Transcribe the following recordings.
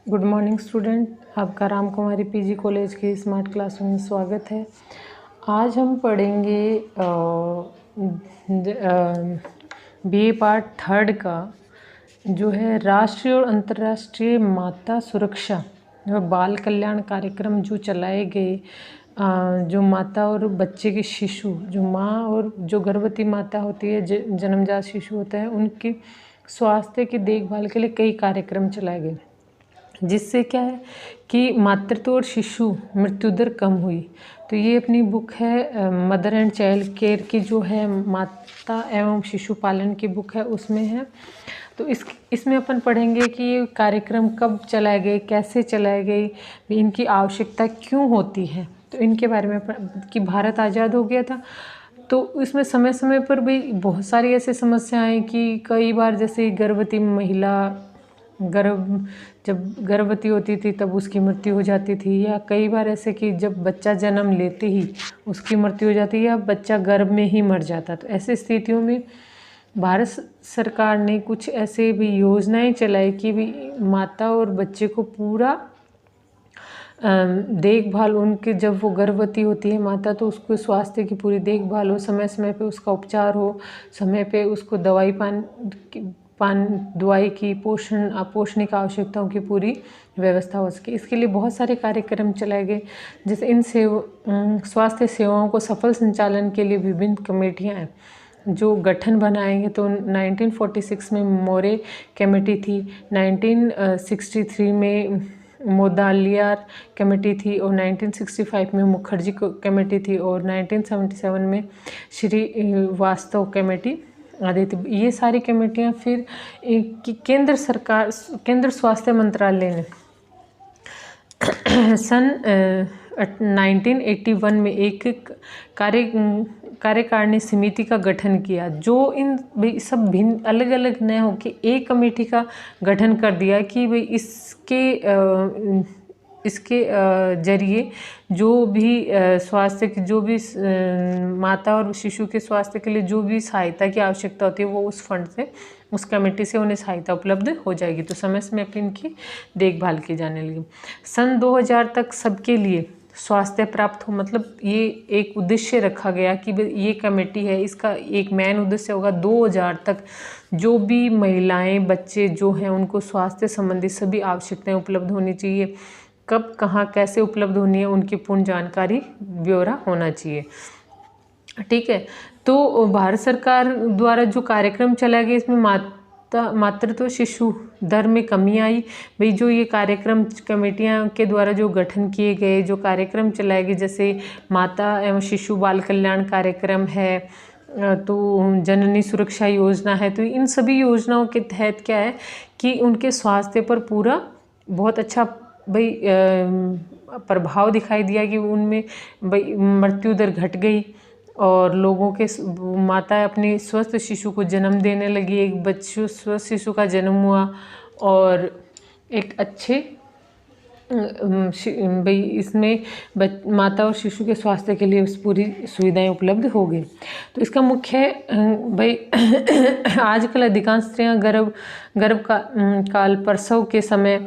Good morning student, आपका राम कुमारी PG college की smart classroom में स्वागत है। आज हम पढ़ेंगे बीए पार्ट थर्ड का जो है राष्ट्रीय और अंतर्राष्ट्रीय माता सुरक्षा जो बाल कल्याण कार्यक्रम जो चलाए गए, जो माता और बच्चे के शिशु, जो माँ और जो गर्भवती माता होती है, जन्मजात शिशु होता है, उनके स्वास्थ्य की देखभाल के लिए कई कार्यक्रम चलाए गए, जिससे क्या है कि मातृत्व और शिशु मृत्यु दर कम हुई। तो ये अपनी बुक है मदर एंड चाइल्ड केयर की, जो है माता एवं शिशु पालन की बुक है, उसमें है। तो इसमें अपन पढ़ेंगे कि ये कार्यक्रम कब चलाए गए, कैसे चलाए गए, इनकी आवश्यकता क्यों होती है। तो इनके बारे में कि भारत आज़ाद हो गया था, तो इसमें समय समय पर भी बहुत सारी ऐसी समस्याएं कि कई बार जैसे गर्भवती महिला जब गर्भवती होती थी तब उसकी मृत्यु हो जाती थी, या कई बार ऐसे कि जब बच्चा जन्म लेते ही उसकी मृत्यु हो जाती है या बच्चा गर्भ में ही मर जाता। तो ऐसी स्थितियों में भारत सरकार ने कुछ ऐसे भी योजनाएं चलाई कि भी माता और बच्चे को पूरा देखभाल, उनके जब वो गर्भवती होती है माता, तो उसको स्वास्थ्य की पूरी देखभाल हो, समय समय पे उसका उपचार हो, समय पे उसको दवाई की पोषणिक आवश्यकताओं की पूरी व्यवस्था हो सके। इसके लिए बहुत सारे कार्यक्रम चलाए गए, जैसे इन स्वास्थ्य सेवाओं को सफल संचालन के लिए विभिन्न कमेटियां हैं जो गठन बनाएंगे। तो 1946 में मोरे कमेटी थी, 1963 में मोदालियार कमेटी थी, और 1965 में मुखर्जी कमेटी थी, और 1977 में श्रीवास्तव कमेटी आदि थी। ये सारी कमेटियां फिर केंद्र स्वास्थ्य मंत्रालय ने सन 1981 में एक कार्यकारिणी समिति का गठन किया, जो इन सब भिन्न अलग अलग न हो के एक कमेटी का गठन कर दिया कि भाई इसके जरिए जो भी स्वास्थ्य की, जो भी माता और शिशु के स्वास्थ्य के लिए जो भी सहायता की आवश्यकता होती है, वो उस फंड से, उस कमेटी से उन्हें सहायता उपलब्ध हो जाएगी। तो समय समय पर इनकी देखभाल की जाने लगी। सन 2000 तक सबके लिए स्वास्थ्य प्राप्त हो, मतलब ये एक उद्देश्य रखा गया कि ये कमेटी है, इसका एक मेन उद्देश्य होगा 2000 तक जो भी महिलाएं बच्चे जो हैं उनको स्वास्थ्य संबंधी सभी आवश्यकताएं उपलब्ध होनी चाहिए। कब कहाँ कैसे उपलब्ध होनी है उनकी पूर्ण जानकारी, ब्यौरा होना चाहिए। ठीक है। तो भारत सरकार द्वारा जो कार्यक्रम चलाया गया, इसमें मातृत्व शिशु दर में कमी आई। भाई जो ये कार्यक्रम कमेटियां के द्वारा जो गठन किए गए, जो कार्यक्रम चलाए गए, जैसे माता एवं शिशु बाल कल्याण कार्यक्रम है, तो जननी सुरक्षा योजना है, तो इन सभी योजनाओं के तहत क्या है कि उनके स्वास्थ्य पर पूरा बहुत अच्छा भाई प्रभाव दिखाई दिया कि उनमें भाई मृत्यु दर घट गई, और लोगों के माता अपने स्वस्थ शिशु को जन्म देने लगी, एक स्वस्थ शिशु का जन्म हुआ, और एक अच्छे भाई इसमें माता और शिशु के स्वास्थ्य के लिए पूरी सुविधाएं उपलब्ध हो गई। तो इसका मुख्य भाई आजकल अधिकांश स्त्रियां गर्भ काल प्रसव के समय,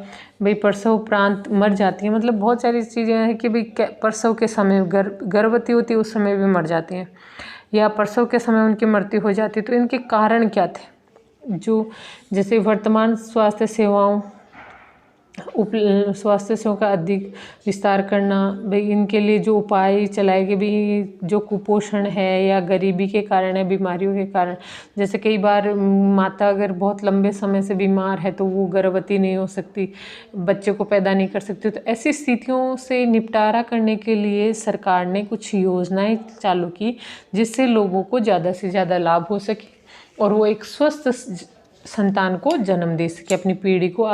भाई प्रसव उपरांत मर जाती हैं। मतलब बहुत सारी चीज़ें हैं कि भाई प्रसव के समय गर्भवती होती है, उस समय भी मर जाती हैं, या प्रसव के समय उनकी मृत्यु हो जाती है। तो इनके कारण क्या थे, जो जैसे वर्तमान स्वास्थ्य सेवाओं का अधिक विस्तार करना, भाई इनके लिए जो उपाय चलाए गए, भी जो कुपोषण है या गरीबी के कारण है, बीमारियों के कारण, जैसे कई बार माता अगर बहुत लंबे समय से बीमार है तो वो गर्भवती नहीं हो सकती, बच्चे को पैदा नहीं कर सकती। तो ऐसी स्थितियों से निपटारा करने के लिए सरकार ने कुछ योजनाएं चालू की, जिससे लोगों को ज़्यादा से ज़्यादा लाभ हो सके और वो एक स्वस्थ संतान को जन्म दे सके, अपनी पीढ़ी को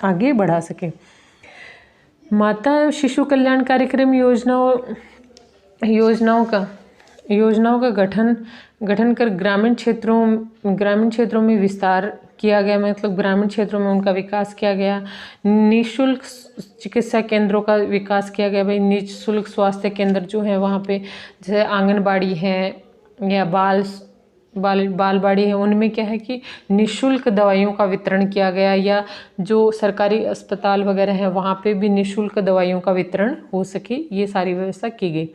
आगे बढ़ा सके। माता शिशु कल्याण कार्यक्रम योजनाओं का गठन कर ग्रामीण क्षेत्रों में विस्तार किया गया, मतलब ग्रामीण क्षेत्रों में उनका विकास किया गया। निःशुल्क चिकित्सा केंद्रों का विकास किया गया। भाई निःशुल्क स्वास्थ्य केंद्र जो है वहाँ पे, जैसे आंगनबाड़ी है या बालवाड़ी है उनमें क्या है कि निःशुल्क दवाइयों का वितरण किया गया, या जो सरकारी अस्पताल वगैरह हैं वहाँ पे भी निःशुल्क दवाइयों का वितरण हो सके, ये सारी व्यवस्था की गई।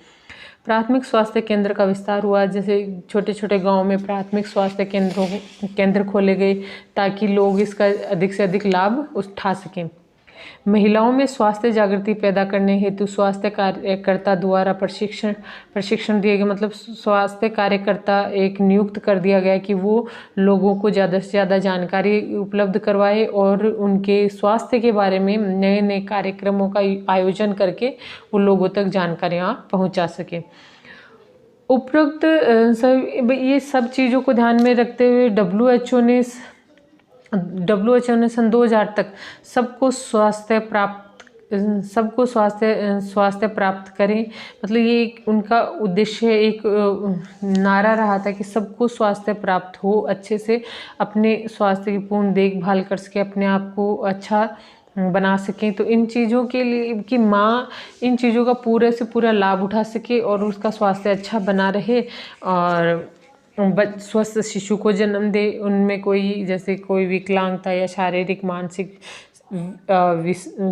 प्राथमिक स्वास्थ्य केंद्र का विस्तार हुआ, जैसे छोटे छोटे गांव में प्राथमिक स्वास्थ्य केंद्र खोले गए ताकि लोग इसका अधिक से अधिक लाभ उठा सकें। महिलाओं में स्वास्थ्य जागृति पैदा करने हेतु स्वास्थ्य कार्यकर्ता द्वारा प्रशिक्षण दिए गए, मतलब स्वास्थ्य कार्यकर्ता एक नियुक्त कर दिया गया कि वो लोगों को ज़्यादा से ज़्यादा जानकारी उपलब्ध करवाए और उनके स्वास्थ्य के बारे में नए नए कार्यक्रमों का आयोजन करके वो लोगों तक जानकारियाँ पहुँचा सके। उपरोक्त ये सब चीज़ों को ध्यान में रखते हुए WHO ने सन 2000 तक सबको स्वास्थ्य प्राप्त करें, मतलब ये एक उनका उद्देश्य, एक नारा रहा था कि सबको स्वास्थ्य प्राप्त हो, अच्छे से अपने स्वास्थ्य की पूर्ण देखभाल कर सके, अपने आप को अच्छा बना सकें। तो इन चीज़ों के लिए कि माँ इन चीज़ों का पूरे से पूरा लाभ उठा सके और उसका स्वास्थ्य अच्छा बना रहे और स्वस्थ शिशु को जन्म दे, उनमें कोई जैसे कोई विकलांगता या शारीरिक मानसिक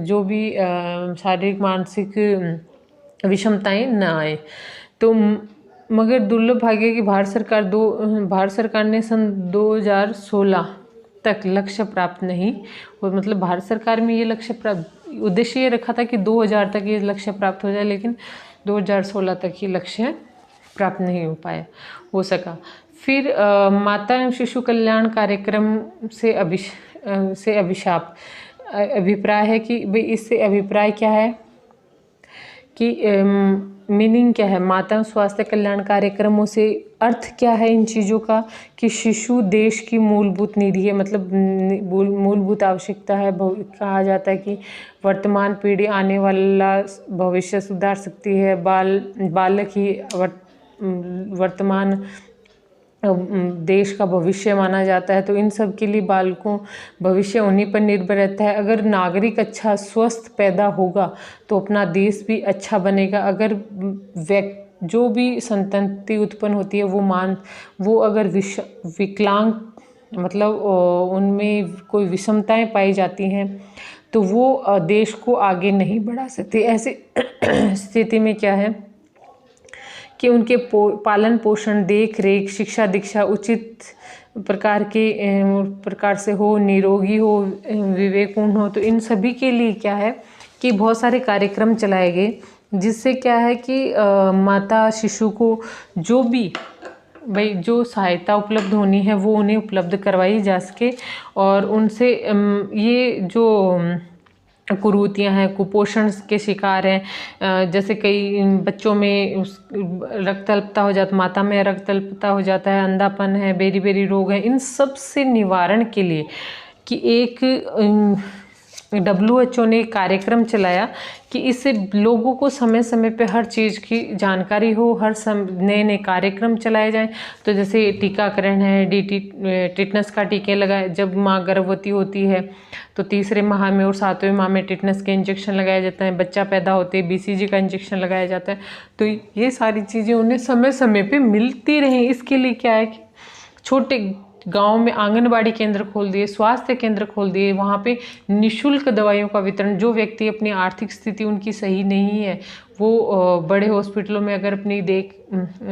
जो भी शारीरिक मानसिक विषमताएं न आए। तो मगर दुर्लभ भाग्य की भारत सरकार ने सन 2016 तक लक्ष्य प्राप्त नहीं, और मतलब भारत सरकार में ये लक्ष्य प्राप्त उद्देश्य ये रखा था कि 2000 तक ये लक्ष्य प्राप्त हो जाए, लेकिन 2016 तक ये लक्ष्य प्राप्त नहीं हो सका। फिर माता एवं शिशु कल्याण कार्यक्रम से अभिप्राय है कि भाई इससे अभिप्राय क्या है कि मीनिंग क्या है, माता स्वास्थ्य कल्याण कार्यक्रमों से अर्थ क्या है इन चीज़ों का कि शिशु देश की मूलभूत निधि है, मतलब मूलभूत आवश्यकता है। कहा जाता है कि वर्तमान पीढ़ी आने वाला भविष्य सुधार सकती है। बालक ही वर्तमान देश का भविष्य माना जाता है। तो इन सब के लिए बालकों भविष्य उन्हीं पर निर्भर रहता है। अगर नागरिक अच्छा स्वस्थ पैदा होगा तो अपना देश भी अच्छा बनेगा। अगर जो भी संतति उत्पन्न होती है वो अगर विकलांग मतलब उनमें कोई विषमताएं पाई जाती हैं तो वो देश को आगे नहीं बढ़ा सकते। ऐसी स्थिति में क्या है कि उनके पालन पोषण देख रेख शिक्षा दीक्षा उचित प्रकार से हो, निरोगी हो, विवेकपूर्ण हो। तो इन सभी के लिए क्या है कि बहुत सारे कार्यक्रम चलाए गए, जिससे क्या है कि माता शिशु को जो सहायता उपलब्ध होनी है वो उन्हें उपलब्ध करवाई जा सके और उनसे ये जो कुरीतियाँ हैं, कुपोषण के शिकार हैं, जैसे कई बच्चों में रक्त अल्पता हो जाता, माता में रक्त अल्पता हो जाता है, अंधापन है, बेरी रोग है। इन सब से निवारण के लिए कि एक WHO ने कार्यक्रम चलाया कि इससे लोगों को समय समय पे हर चीज़ की जानकारी हो, हर नए नए कार्यक्रम चलाए जाएं। तो जैसे टीकाकरण है, टिटनस का टीके लगाए, जब माँ गर्भवती होती है तो 3रे माह में और 7वें माह में टिटनस के इंजेक्शन लगाए जाते हैं। बच्चा पैदा होते ही BCG का इंजेक्शन लगाया जाता है। तो ये सारी चीज़ें उन्हें समय समय पे मिलती रहें, इसके लिए क्या है कि छोटे गांव में आंगनबाड़ी केंद्र खोल दिए, स्वास्थ्य केंद्र खोल दिए, वहाँ पे निःशुल्क दवाइयों का वितरण। जो व्यक्ति अपनी आर्थिक स्थिति उनकी सही नहीं है वो बड़े हॉस्पिटलों में अगर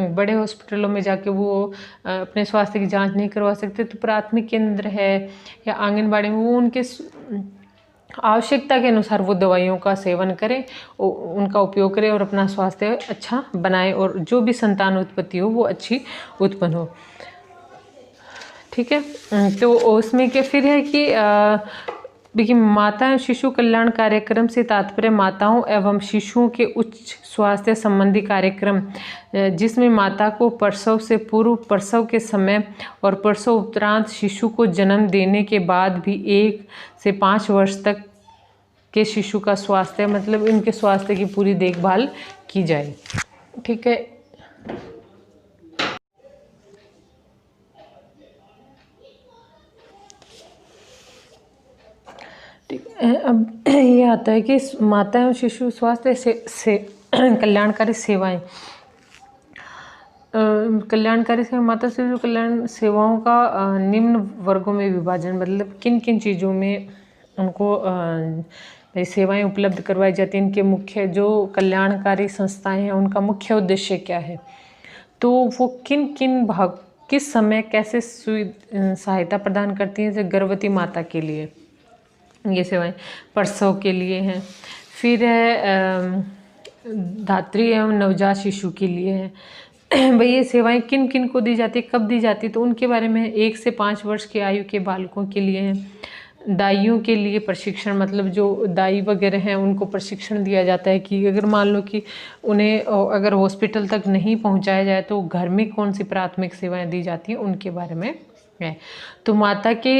बड़े हॉस्पिटलों में जाके वो अपने स्वास्थ्य की जांच नहीं करवा सकते, तो प्राथमिक केंद्र है या आंगनबाड़ी में वो उनके आवश्यकता के अनुसार वो दवाइयों का सेवन करें, उनका उपयोग करें और अपना स्वास्थ्य अच्छा बनाए और जो भी संतान उत्पत्ति हो वो अच्छी उत्पन्न हो। ठीक है, तो उसमें क्या फिर है कि देखिए माता एवं शिशु कल्याण कार्यक्रम से तात्पर्य माताओं एवं शिशुओं के उच्च स्वास्थ्य संबंधी कार्यक्रम, जिसमें माता को प्रसव से पूर्व, प्रसव के समय और प्रसव उपरांत शिशु को जन्म देने के बाद भी 1 से 5 वर्ष तक के शिशु का स्वास्थ्य, मतलब इनके स्वास्थ्य की पूरी देखभाल की जाए। ठीक है, अब ये आता है कि माता एवं शिशु स्वास्थ्य से कल्याणकारी सेवाएं। कल्याणकारी सेवा, माता शिशु कल्याण सेवाओं का निम्न वर्गों में विभाजन, मतलब किन किन चीज़ों में उनको सेवाएं उपलब्ध करवाई जाती हैं, इनके मुख्य जो कल्याणकारी संस्थाएं हैं उनका मुख्य उद्देश्य क्या है, तो वो किन किन भाग किस समय कैसे सहायता प्रदान करती हैं। जैसे गर्भवती माता के लिए ये सेवाएं, प्रसव के लिए हैं, फिर है धात्री एवं नवजात शिशु के लिए है। भाई ये सेवाएं किन किन को दी जाती है, कब दी जाती है, तो उनके बारे में 1 से 5 वर्ष की आयु के बालकों के लिए हैं। दाइयों के लिए प्रशिक्षण, मतलब जो दाई वगैरह हैं उनको प्रशिक्षण दिया जाता है कि अगर मान लो कि उन्हें अगर हॉस्पिटल तक नहीं पहुंचाया जाए तो घर में कौन सी प्राथमिक सेवाएं दी जाती हैं उनके बारे में है। तो माता के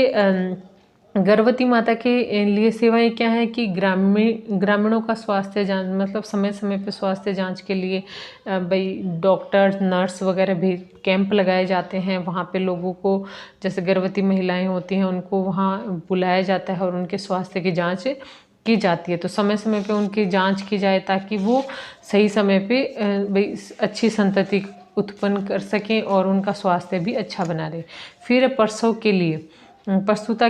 गर्भवती माता के लिए सेवाएं क्या है कि ग्रामीणों का स्वास्थ्य जांच, मतलब समय समय पे स्वास्थ्य जांच के लिए भाई डॉक्टर नर्स वगैरह भी कैंप लगाए जाते हैं। वहाँ पे लोगों को, जैसे गर्भवती महिलाएं होती हैं उनको वहाँ बुलाया जाता है और उनके स्वास्थ्य की जांच की जाती है। तो समय समय पे उनकी जांच की जाए ताकि वो सही समय पे भाई अच्छी संतति उत्पन्न कर सकें और उनका स्वास्थ्य भी अच्छा बना रहे। फिर प्रसव के लिए, प्रसूता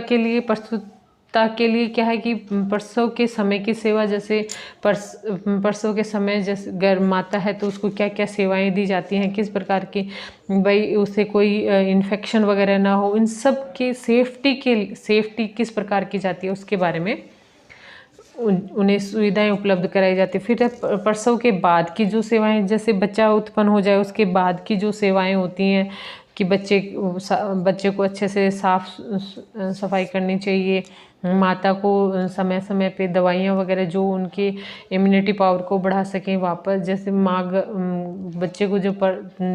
के लिए क्या है कि प्रसव के समय की सेवा, जैसे प्रसव के समय जैसे गर्भ माता है तो उसको क्या क्या सेवाएं दी जाती हैं, किस प्रकार की भाई उसे कोई इन्फेक्शन वगैरह ना हो, इन सब के सेफ्टी किस प्रकार की जाती है उसके बारे में उन्हें सुविधाएं उपलब्ध कराई जाती है। फिर प्रसव के बाद की जो सेवाएं, जैसे बच्चा उत्पन्न हो जाए उसके बाद की जो सेवाएं होती हैं कि बच्चे को अच्छे से साफ सफाई करनी चाहिए, माता को समय समय पे दवाइयाँ वगैरह जो उनकी इम्यूनिटी पावर को बढ़ा सकें वापस, जैसे माँ बच्चे को जो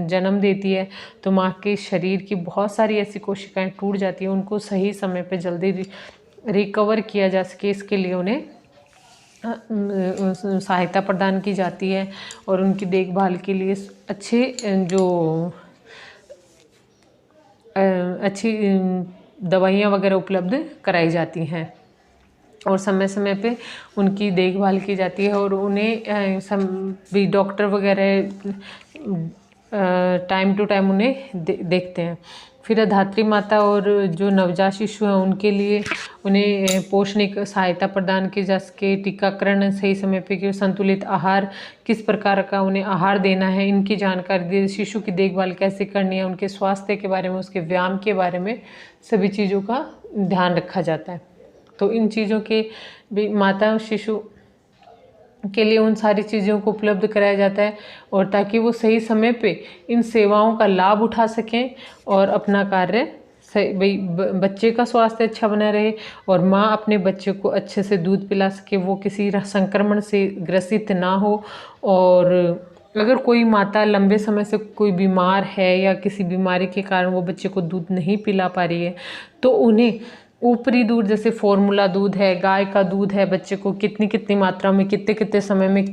जन्म देती है तो माँ के शरीर की बहुत सारी ऐसी कोशिकाएं टूट जाती हैं, उनको सही समय पे जल्दी रिकवर किया जा सके, इसके लिए उन्हें सहायता प्रदान की जाती है और उनकी देखभाल के लिए अच्छी दवाइयाँ वगैरह उपलब्ध कराई जाती हैं और समय समय पे उनकी देखभाल की जाती है और उन्हें भी डॉक्टर वगैरह टाइम टू टाइम उन्हें देखते हैं। फिर धात्री माता और जो नवजात शिशु हैं उनके लिए उन्हें पोषणिक सहायता प्रदान की जा सके, टीकाकरण सही समय पे, संतुलित आहार किस प्रकार का उन्हें आहार देना है इनकी जानकारी दी, शिशु की देखभाल कैसे करनी है, उनके स्वास्थ्य के बारे में, उसके व्यायाम के बारे में सभी चीज़ों का ध्यान रखा जाता है। तो इन चीज़ों के भी माता और शिशु के लिए उन सारी चीज़ों को उपलब्ध कराया जाता है और ताकि वो सही समय पे इन सेवाओं का लाभ उठा सकें और अपना कार्य सही, भाई बच्चे का स्वास्थ्य अच्छा बना रहे और माँ अपने बच्चे को अच्छे से दूध पिला सके, वो किसी संक्रमण से ग्रसित ना हो। और अगर कोई माता लंबे समय से कोई बीमार है या किसी बीमारी के कारण वो बच्चे को दूध नहीं पिला पा रही है तो उन्हें ऊपरी दूध, जैसे फॉर्मूला दूध है, गाय का दूध है, बच्चे को कितनी कितनी मात्रा में कितने कितने समय में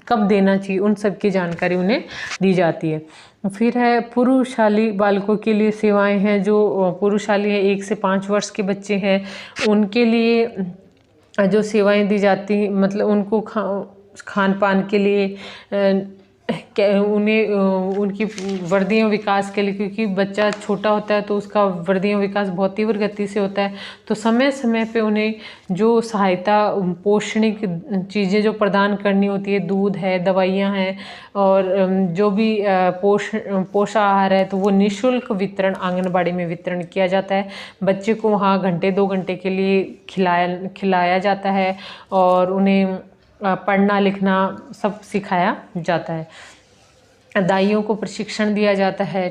कब देना चाहिए, उन सब की जानकारी उन्हें दी जाती है। फिर है पुरुषाली बालकों के लिए सेवाएं हैं। जो पुरुषाली है 1 से 5 वर्ष के बच्चे हैं उनके लिए जो सेवाएं दी जाती, मतलब उनको खान पान के लिए उन्हें उनकी वृद्धियों विकास के लिए, क्योंकि बच्चा छोटा होता है तो उसका वृद्धियों विकास बहुत तीव्र गति से होता है, तो समय समय पे उन्हें जो सहायता पोषणिक चीज़ें जो प्रदान करनी होती है, दूध है, दवाइयाँ हैं और जो भी पोषाहार है, तो वो निःशुल्क वितरण आंगनबाड़ी में वितरण किया जाता है। बच्चे को वहाँ घंटे 2 घंटे के लिए खिलाया जाता है और उन्हें पढ़ना लिखना सब सिखाया जाता है। दाइयों को प्रशिक्षण दिया जाता है।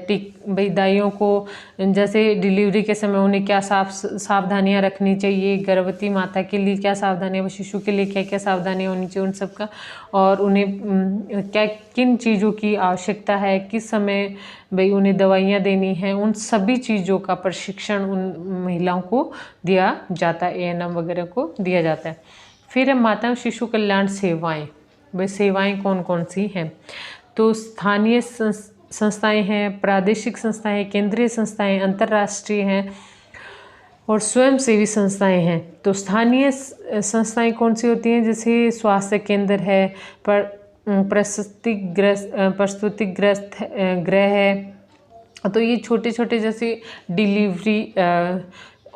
भाई दाइयों को जैसे डिलीवरी के समय उन्हें क्या सावधानियां रखनी चाहिए, गर्भवती माता के लिए क्या सावधानियां, शिशु के लिए क्या क्या सावधानियां होनी चाहिए, उन सब का, और उन्हें क्या किन चीज़ों की आवश्यकता है, किस समय भाई उन्हें दवाइयाँ देनी हैं, उन सभी चीज़ों का प्रशिक्षण उन महिलाओं को दिया जाता है, ANM वगैरह को दिया जाता है। फिर है माता और शिशु कल्याण सेवाएं। वे सेवाएं कौन कौन सी हैं, तो स्थानीय संस्थाएं हैं, प्रादेशिक संस्थाएं, केंद्रीय संस्थाएं, अंतर्राष्ट्रीय हैं और स्वयंसेवी संस्थाएं हैं। तो स्थानीय संस्थाएं कौन सी होती हैं, जैसे स्वास्थ्य केंद्र है, प्रस्तुतिग्रस्त गृह है। तो ये छोटे छोटे जैसे डिलीवरी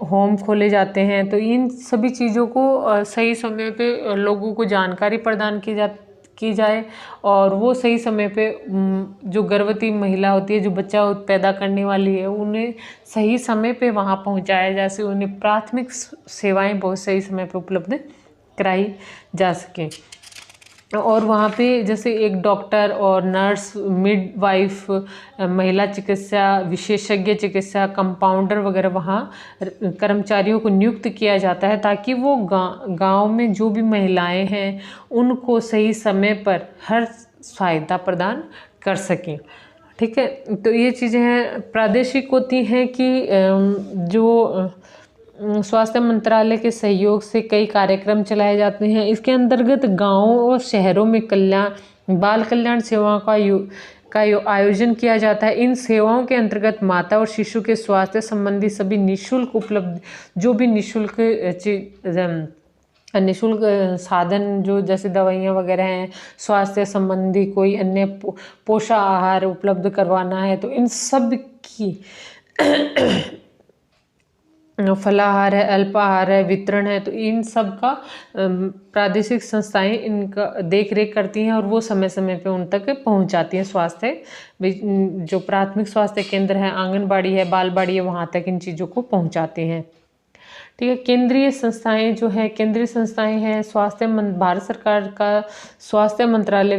होम खोले जाते हैं। तो इन सभी चीज़ों को सही समय पे लोगों को जानकारी प्रदान की जाए और वो सही समय पे जो गर्भवती महिला होती है, जो बच्चा पैदा करने वाली है, उन्हें सही समय पे वहाँ पहुँचाया जाए, जैसे उन्हें प्राथमिक सेवाएं बहुत सही समय पे उपलब्ध कराई जा सकें। और वहाँ पे जैसे एक डॉक्टर और नर्स, मिडवाइफ, महिला चिकित्सा, विशेषज्ञ चिकित्सा, कंपाउंडर वगैरह वहाँ कर्मचारियों को नियुक्त किया जाता है, ताकि वो गांव में जो भी महिलाएं हैं उनको सही समय पर हर सहायता प्रदान कर सकें। ठीक है, तो ये चीज़ें हैं प्रादेशिक होती हैं कि जो स्वास्थ्य मंत्रालय के सहयोग से कई कार्यक्रम चलाए जाते हैं। इसके अंतर्गत गांवों और शहरों में बाल कल्याण सेवाओं का आयोजन किया जाता है। इन सेवाओं के अंतर्गत माता और शिशु के स्वास्थ्य संबंधी सभी निःशुल्क उपलब्ध, जो भी निःशुल्क साधन, जो जैसे दवाइयाँ वगैरह हैं, स्वास्थ्य संबंधी कोई अन्य पोषण आहार उपलब्ध करवाना है, तो इन सब की फलाहार है, अल्पाहार है, वितरण है, तो इन सब का प्रादेशिक संस्थाएं इनका देख रेख करती हैं और वो समय समय पे उन तक पहुंचाती हैं। स्वास्थ्य जो प्राथमिक स्वास्थ्य केंद्र है, आंगनबाड़ी है, बालबाड़ी है, वहाँ तक इन चीज़ों को पहुंचाते हैं। ठीक है, केंद्रीय संस्थाएं जो है, केंद्रीय संस्थाएं हैं भारत सरकार का स्वास्थ्य मंत्रालय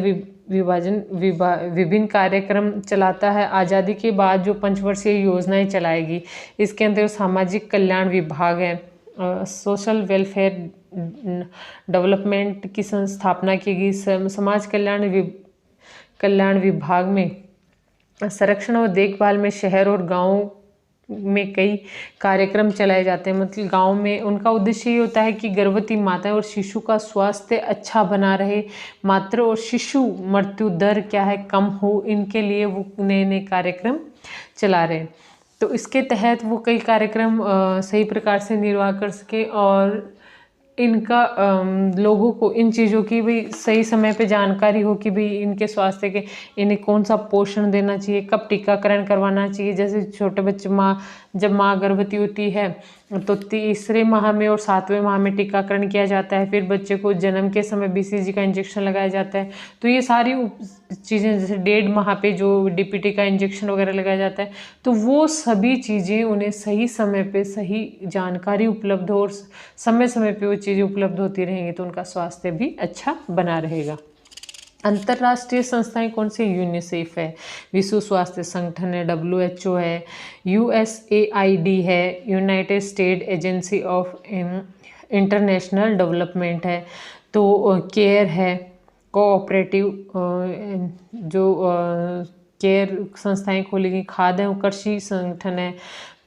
विभिन्न कार्यक्रम चलाता है। आज़ादी के बाद जो पंचवर्षीय योजनाएं चलाएगी, इसके अंदर सामाजिक कल्याण विभाग है, सोशल वेलफेयर डेवलपमेंट की स्थापना की गई। समाज कल्याण विभाग में संरक्षण और देखभाल में शहर और गाँव में कई कार्यक्रम चलाए जाते हैं। मतलब गांव में उनका उद्देश्य ये होता है कि गर्भवती माता और शिशु का स्वास्थ्य अच्छा बना रहे, मातृ और शिशु मृत्यु दर क्या है कम हो, इनके लिए वो नए नए कार्यक्रम चला रहे हैं। तो इसके तहत वो कई कार्यक्रम सही प्रकार से निर्वाह कर सके और इनका लोगों को इन चीज़ों की भी सही समय पे जानकारी हो कि भाई इनके स्वास्थ्य के, इन्हें कौन सा पोषण देना चाहिए, कब टीकाकरण करवाना चाहिए। जैसे छोटे बच्चे जब माँ गर्भवती होती है तो तीसरे माह में और 7वें माह में टीकाकरण किया जाता है। फिर बच्चे को जन्म के समय BCG का इंजेक्शन लगाया जाता है। तो ये सारी चीज़ें, जैसे 1.5 माह पे जो DPT का इंजेक्शन वगैरह लगाया जाता है, तो वो सभी चीज़ें उन्हें सही समय पे सही जानकारी उपलब्ध हो और समय समय पे वो चीज़ें उपलब्ध होती रहेंगी, तो उनका स्वास्थ्य भी अच्छा बना रहेगा। अंतर्राष्ट्रीय संस्थाएं कौन सी? यूनिसेफ है, विश्व स्वास्थ्य संगठन है, WHO है, USAID है, United state agency of international development है, तो केयर है, कोऑपरेटिव जो केयर संस्थाएं खोली गई, खाद्य एवं कृषि संगठन है,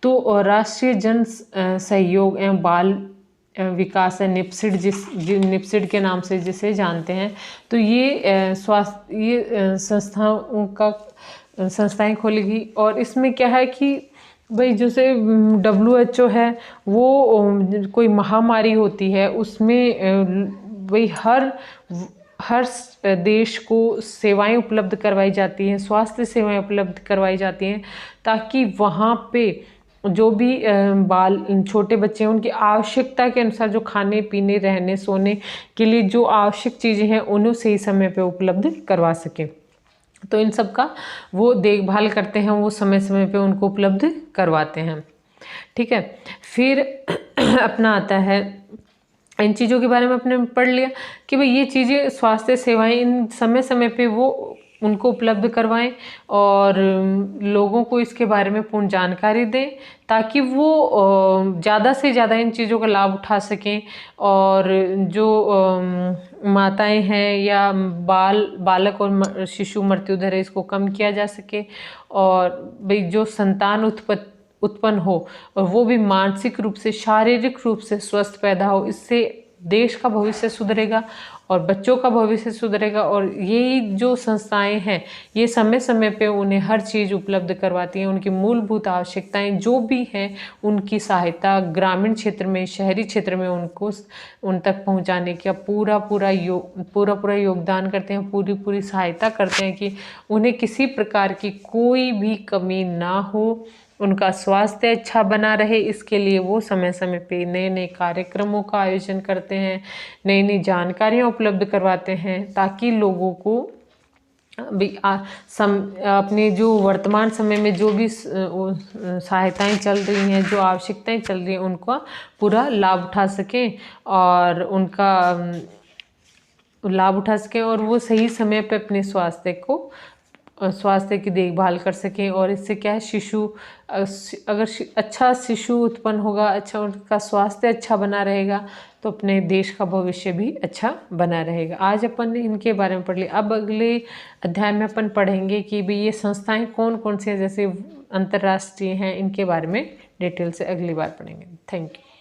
तो राष्ट्रीय जन सहयोग एवं बाल विकास है, निप्सिड के नाम से जिसे जानते हैं। तो ये संस्थाएं खोलेगी और इसमें क्या है कि भाई जैसे WHO है, वो कोई महामारी होती है उसमें भाई हर देश को सेवाएं उपलब्ध करवाई जाती हैं, स्वास्थ्य सेवाएं उपलब्ध करवाई जाती हैं, ताकि वहाँ पे जो भी छोटे बच्चे हैं उनकी आवश्यकता के अनुसार जो खाने पीने रहने सोने के लिए जो आवश्यक चीज़ें हैं उन्हें सही समय पे उपलब्ध करवा सकें। तो इन सब का वो देखभाल करते हैं, वो समय समय पे उनको उपलब्ध करवाते हैं। ठीक है, फिर अपना आता है, इन चीज़ों के बारे में अपने पढ़ लिया कि भाई ये चीज़ें स्वास्थ्य सेवाएं इन समय समय पे वो उनको उपलब्ध करवाएं और लोगों को इसके बारे में पूर्ण जानकारी दें, ताकि वो ज़्यादा से ज़्यादा इन चीज़ों का लाभ उठा सकें और जो माताएं हैं या बालक और शिशु मृत्यु दर है इसको कम किया जा सके, और भाई जो संतान उत्पन्न हो और वो भी मानसिक रूप से शारीरिक रूप से स्वस्थ पैदा हो, इससे देश का भविष्य सुधरेगा और बच्चों का भविष्य सुधरेगा। और यही जो संस्थाएं हैं ये समय समय पे उन्हें हर चीज़ उपलब्ध करवाती हैं, उनकी मूलभूत आवश्यकताएं जो भी हैं उनकी सहायता ग्रामीण क्षेत्र में, शहरी क्षेत्र में उनको उन तक पहुंचाने का पूरा पूरा योगदान करते हैं, पूरी सहायता करते हैं कि उन्हें किसी प्रकार की कोई भी कमी ना हो, उनका स्वास्थ्य अच्छा बना रहे। इसके लिए वो समय समय पे नए नए कार्यक्रमों का आयोजन करते हैं, नई नई जानकारियाँ उपलब्ध करवाते हैं, ताकि लोगों को भी अपने जो वर्तमान समय में जो भी सहायताएं चल रही हैं, जो आवश्यकताएं चल रही हैं, उनका पूरा लाभ उठा सकें और उनका लाभ उठा सकें और वो सही समय पे अपने स्वास्थ्य की देखभाल कर सकें। और इससे क्या है, अगर अच्छा शिशु उत्पन्न होगा, अच्छा उनका स्वास्थ्य अच्छा बना रहेगा तो अपने देश का भविष्य भी अच्छा बना रहेगा। आज अपन ने इनके बारे में पढ़ लिया। अब अगले अध्याय में अपन पढ़ेंगे कि भाई ये संस्थाएं कौन कौन सी हैं, जैसे अंतर्राष्ट्रीय हैं, इनके बारे में डिटेल से अगली बार पढ़ेंगे। Thank you.